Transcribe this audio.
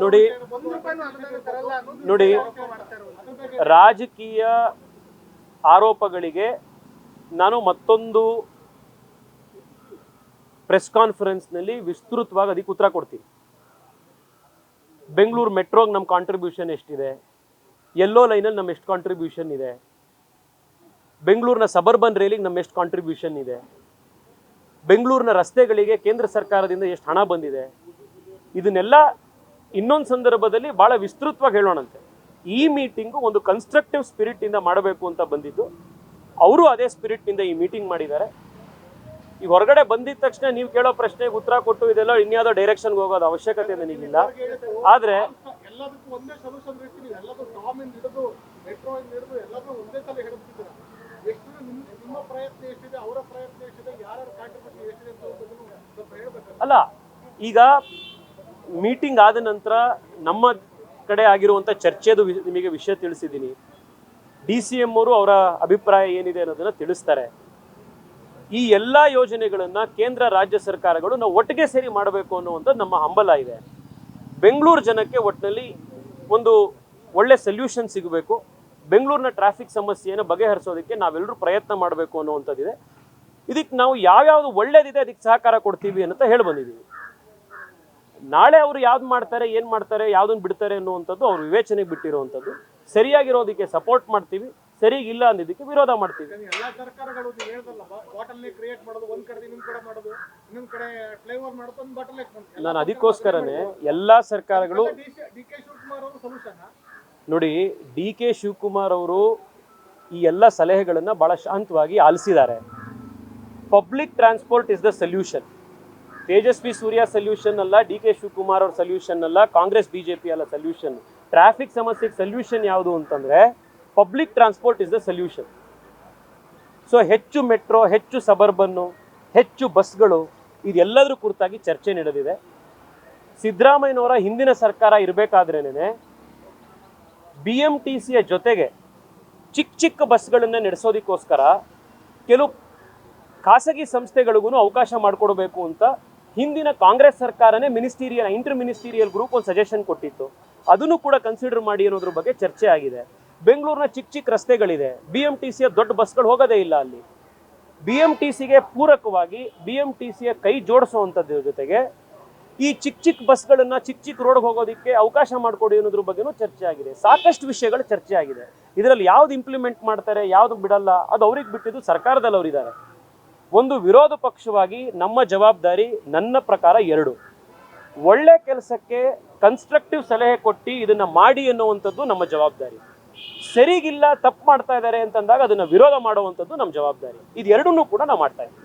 ನೋಡಿ ನೋಡಿ ರಾಜಕೀಯ ಆರೋಪಗಳಿಗೆ ನಾನು ಮತ್ತೊಂದು ಪ್ರೆಸ್ ಕಾನ್ಫರೆನ್ಸ್ನಲ್ಲಿ ವಿಸ್ತೃತವಾಗಿ ಅದಕ್ಕೆ ಉತ್ತರ ಕೊಡ್ತೀನಿ. ಬೆಂಗಳೂರು ಮೆಟ್ರೋಗೆ ನಮ್ಮ ಕಾಂಟ್ರಿಬ್ಯೂಷನ್ ಎಷ್ಟಿದೆ, ಯೆಲ್ಲೋ ಲೈನಲ್ಲಿ ನಮ್ಮ ಎಷ್ಟು ಕಾಂಟ್ರಿಬ್ಯೂಷನ್ ಇದೆ, ಬೆಂಗಳೂರಿನ ಸಬರ್ಬನ್ ರೈಲಿಗೆ ನಮ್ಮ ಎಷ್ಟು ಕಾಂಟ್ರಿಬ್ಯೂಷನ್ ಇದೆ, ಬೆಂಗಳೂರಿನ ರಸ್ತೆಗಳಿಗೆ ಕೇಂದ್ರ ಸರ್ಕಾರದಿಂದ ಎಷ್ಟು ಹಣ ಬಂದಿದೆ, ಇದನ್ನೆಲ್ಲ ಇನ್ನೊಂದು ಸಂದರ್ಭದಲ್ಲಿ ಭಾಳ ವಿಸ್ತೃತವಾಗಿ ಹೇಳೋಣಂತೆ. ಈ ಮೀಟಿಂಗು ಒಂದು ಕನ್ಸ್ಟ್ರಕ್ಟಿವ್ ಸ್ಪಿರಿಟಿಂದ ಮಾಡಬೇಕು ಅಂತ ಬಂದಿದ್ದು, ಅವರು ಅದೇ ಸ್ಪಿರಿಟ್ನಿಂದ ಈ ಮೀಟಿಂಗ್ ಮಾಡಿದ್ದಾರೆ. ಈಗ ಹೊರಗಡೆ ಬಂದಿದ ತಕ್ಷಣ ನೀವು ಕೇಳೋ ಪ್ರಶ್ನೆಗೆ ಉತ್ತರ ಕೊಟ್ಟು ಇದೆಲ್ಲ ಇನ್ಯಾವುದೋ ಡೈರೆಕ್ಷನ್ಗೆ ಹೋಗೋದು ಅವಶ್ಯಕತೆ ನನಗಿಲ್ಲ. ಆದರೆ ಅಲ್ಲ, ಈಗ ಮೀಟಿಂಗ್ ಆದ ನಂತರ ನಮ್ಮ ಕಡೆ ಆಗಿರುವಂಥ ಚರ್ಚೆದು ನಿಮಗೆ ವಿಷಯ ತಿಳಿಸಿದ್ದೀನಿ. DCM ಅವರು ಅವರ ಅಭಿಪ್ರಾಯ ಏನಿದೆ ಅನ್ನೋದನ್ನು ತಿಳಿಸ್ತಾರೆ. ಈ ಎಲ್ಲ ಯೋಜನೆಗಳನ್ನು ಕೇಂದ್ರ ರಾಜ್ಯ ಸರ್ಕಾರಗಳು ನಾವು ಒಟ್ಟಿಗೆ ಸೇರಿ ಮಾಡಬೇಕು ಅನ್ನುವಂಥದ್ದು ನಮ್ಮ ಹಂಬಲ ಇದೆ. ಬೆಂಗಳೂರು ಜನಕ್ಕೆ ಒಟ್ಟಿನಲ್ಲಿ ಒಂದು ಒಳ್ಳೆ ಸೊಲ್ಯೂಷನ್ ಸಿಗಬೇಕು, ಬೆಂಗಳೂರಿನ ಟ್ರಾಫಿಕ್ ಸಮಸ್ಯೆಯನ್ನು ಬಗೆಹರಿಸೋದಕ್ಕೆ ನಾವೆಲ್ಲರೂ ಪ್ರಯತ್ನ ಮಾಡಬೇಕು ಅನ್ನುವಂಥದ್ದಿದೆ. ಇದಕ್ಕೆ ನಾವು ಯಾವ್ಯಾವುದು ಒಳ್ಳೇದಿದೆ ಅದಕ್ಕೆ ಸಹಕಾರ ಕೊಡ್ತೀವಿ ಅಂತ ಹೇಳಿ ಬಂದಿದ್ದೀವಿ. ನಾಳೆ ಅವರು ಯಾವ್ದು ಮಾಡ್ತಾರೆ, ಏನು ಮಾಡ್ತಾರೆ, ಯಾವುದನ್ನು ಬಿಡ್ತಾರೆ ಅನ್ನುವಂಥದ್ದು ಅವ್ರ ವಿವೇಚನೆಗೆ ಬಿಟ್ಟಿರುವಂಥದ್ದು. ಸರಿಯಾಗಿರೋದಕ್ಕೆ ಸಪೋರ್ಟ್ ಮಾಡ್ತೀವಿ, ಸರಿಗಿಲ್ಲ ಅಂದಿದ್ದಕ್ಕೆ ವಿರೋಧ ಮಾಡ್ತೀವಿ. ನಾನು ಅದಕ್ಕೋಸ್ಕರನೇ ಎಲ್ಲ ಸರ್ಕಾರಗಳು ನೋಡಿ, DK ಶಿವಕುಮಾರ್ ಅವರು ಈ ಎಲ್ಲ ಸಲಹೆಗಳನ್ನು ಭಾಳ ಶಾಂತವಾಗಿ ಆಲಿಸಿದ್ದಾರೆ. Public transport is the solution. Tejasvi Surya solution ಅಲ್ಲ, DK ಶಿವಕುಮಾರ್ ಅವ್ರ ಸೊಲ್ಯೂಷನ್ ಅಲ್ಲ, ಕಾಂಗ್ರೆಸ್ BJP ಅಲ್ಲ ಸೊಲ್ಯೂಷನ್. ಟ್ರಾಫಿಕ್ ಸಮಸ್ಯೆಗೆ ಸೊಲ್ಯೂಷನ್ ಯಾವುದು ಅಂತಂದರೆ public transport is the solution. So ಹೆಚ್ಚು ಮೆಟ್ರೋ, ಹೆಚ್ಚು ಸಬರ್ಬನ್ನು, ಹೆಚ್ಚು ಬಸ್ಗಳು, ಇದೆಲ್ಲದರ ಕುರಿತಾಗಿ ಚರ್ಚೆ ನಡೆದಿದೆ. ಸಿದ್ದರಾಮಯ್ಯನವರ ಹಿಂದಿನ ಸರ್ಕಾರ ಇರಬೇಕಾದ್ರೇನೆ BMTCಯ ಜೊತೆಗೆ ಚಿಕ್ಕ ಬಸ್ಗಳನ್ನು ನಡೆಸೋದಕ್ಕೋಸ್ಕರ ಕೆಲವು ಖಾಸಗಿ ಸಂಸ್ಥೆಗಳಿಗೂ ಅವಕಾಶ ಮಾಡಿಕೊಡ್ಬೇಕು ಅಂತ ಹಿಂದಿನ ಕಾಂಗ್ರೆಸ್ ಸರ್ಕಾರನೇ ಇಂಟರ್ ಮಿನಿಸ್ಟೀರಿಯಲ್ ಗ್ರೂಪ್ ಒಂದು ಸಜೆಷನ್ ಕೊಟ್ಟಿತ್ತು. ಅದನ್ನು ಕೂಡ ಕನ್ಸಿಡರ್ ಮಾಡಿ ಅನ್ನೋದ್ರ ಬಗ್ಗೆ ಚರ್ಚೆ ಆಗಿದೆ. ಬೆಂಗಳೂರಿನ ಚಿಕ್ಕ ರಸ್ತೆಗಳಿದೆ, BMTCಯ ದೊಡ್ಡ ಬಸ್ಗಳು ಹೋಗೋದೇ ಇಲ್ಲ. ಅಲ್ಲಿ BMTCಗೆ ಪೂರಕವಾಗಿ BMTCಯ ಕೈ ಜೋಡಿಸುವಂಥದ್ರ ಜೊತೆಗೆ ಈ ಚಿಕ್ಕ ಬಸ್ಗಳನ್ನು ಚಿಕ್ಕ ರೋಡ್ಗೆ ಹೋಗೋದಕ್ಕೆ ಅವಕಾಶ ಮಾಡಿಕೊಡಿ ಅನ್ನೋದ್ರ ಬಗ್ಗೆನೂ ಚರ್ಚೆ ಆಗಿದೆ. ಸಾಕಷ್ಟು ವಿಷಯಗಳು ಚರ್ಚೆ ಆಗಿದೆ. ಇದರಲ್ಲಿ ಯಾವ್ದು ಇಂಪ್ಲಿಮೆಂಟ್ ಮಾಡ್ತಾರೆ, ಯಾವುದು ಬಿಡಲ್ಲ, ಅದು ಅವ್ರಿಗೆ ಬಿಟ್ಟಿದ್ದು ಸರ್ಕಾರದಲ್ಲಿ ಅವರಿದ್ದಾರೆ. ಒಂದು ವಿರೋಧ ಪಕ್ಷವಾಗಿ ನಮ್ಮ ಜವಾಬ್ದಾರಿ ನನ್ನ ಪ್ರಕಾರ ಎರಡು. ಒಳ್ಳೆ ಕೆಲಸಕ್ಕೆ ಕನ್ಸ್ಟ್ರಕ್ಟಿವ್ ಸಲಹೆ ಕೊಟ್ಟು ಇದನ್ನು ಮಾಡಿ ಅನ್ನುವಂಥದ್ದು ನಮ್ಮ ಜವಾಬ್ದಾರಿ. ಸರಿಗಿಲ್ಲ, ತಪ್ಪು ಮಾಡ್ತಾ ಇದ್ದಾರೆ ಅಂತಂದಾಗ ಅದನ್ನು ವಿರೋಧ ಮಾಡುವಂಥದ್ದು ನಮ್ಮ ಜವಾಬ್ದಾರಿ. ಇದೆರಡನ್ನೂ ಕೂಡ ನಾವು ಮಾಡ್ತಾ ಇದ್ದೀವಿ.